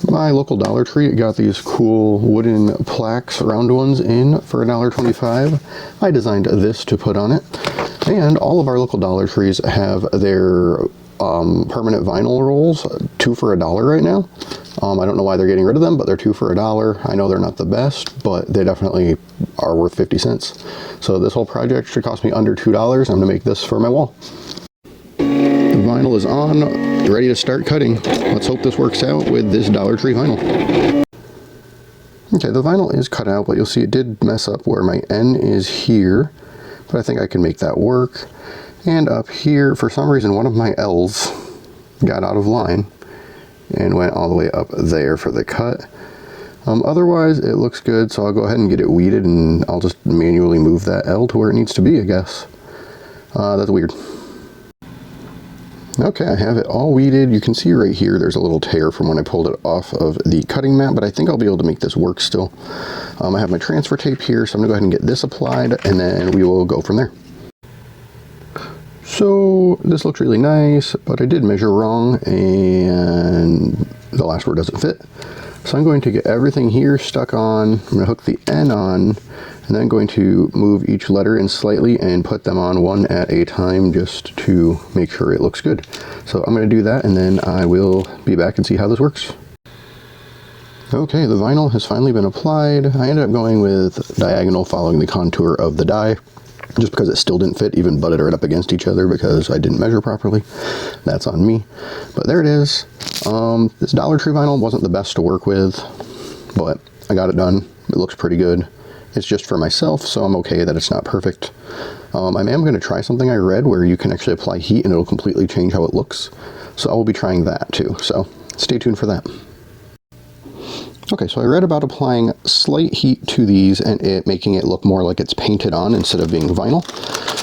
My local Dollar Tree got these cool wooden plaques, round ones, in for $1.25. I designed this to put on it. And all of our local Dollar Trees have their permanent vinyl rolls, 2 for $1 right now. I don't know why they're getting rid of them, but they're 2 for $1. I know they're not the best, but they definitely are worth 50 cents. So this whole project should cost me under $2. I'm gonna make this for my wall. The vinyl is on, ready to start cutting. Let's hope this works out with this Dollar Tree vinyl. Okay, the vinyl is cut out, but you'll see it did mess up where my N is here, but I think I can make that work. And up here, for some reason, one of my L's got out of line and went all the way up there for the cut. Otherwise, it looks good, so I'll go ahead and get it weeded, and I'll just manually move that L to where it needs to be, I guess. That's weird. Okay, I have it all weeded. You can see right here there's a little tear from when I pulled it off of the cutting mat, but I think I'll be able to make this work still. I have my transfer tape here, so I'm gonna go ahead and get this applied, and then we will go from there. So this looks really nice, but I did measure wrong and the last word doesn't fit. So I'm going to get everything here stuck on. I'm going to hook the N on, and then going to move each letter in slightly and put them on one at a time just to make sure it looks good. So I'm going to do that, and then I will be back and see how this works. Okay, the vinyl has finally been applied. I ended up going with diagonal following the contour of the die, just because it still didn't fit, even butted right up against each other because I didn't measure properly. That's on me. But there it is. This Dollar Tree vinyl wasn't the best to work with, but I got it done. It looks pretty good. It's just for myself, so I'm okay that it's not perfect. I am going to try something I read where you can actually apply heat and it'll completely change how it looks. So I will be trying that too. So stay tuned for that. Okay, so I read about applying slight heat to these and it making it look more like it's painted on instead of being vinyl.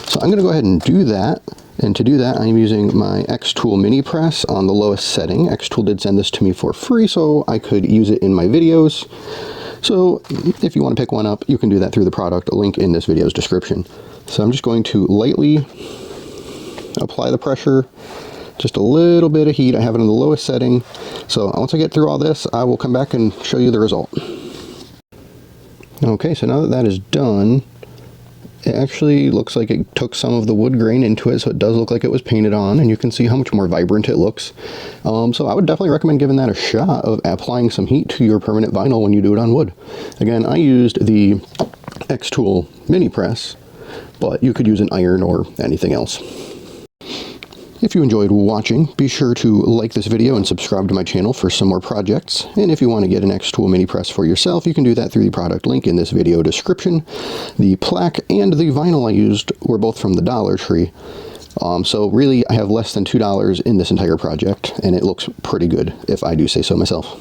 So I'm going to go ahead and do that. And to do that, I'm using my xTool mini press on the lowest setting. xTool did send this to me for free, so I could use it in my videos. So if you want to pick one up, you can do that through the product link in this video's description. So I'm just going to lightly apply the pressure. Just a little bit of heat. I have it on the lowest setting. So once I get through all this, I will come back and show you the result. Okay, so now that that is done, it actually looks like it took some of the wood grain into it, so it does look like it was painted on, and you can see how much more vibrant it looks. So I would definitely recommend giving that a shot of applying some heat to your permanent vinyl when you do it on wood. Again, I used the xTool mini press, but you could use an iron or anything else. If you enjoyed watching, be sure to like this video and subscribe to my channel for some more projects. And if you want to get an xTool mini press for yourself, you can do that through the product link in this video description. The plaque and the vinyl I used were both from the Dollar Tree. So really, I have less than $2 in this entire project, and it looks pretty good, if I do say so myself.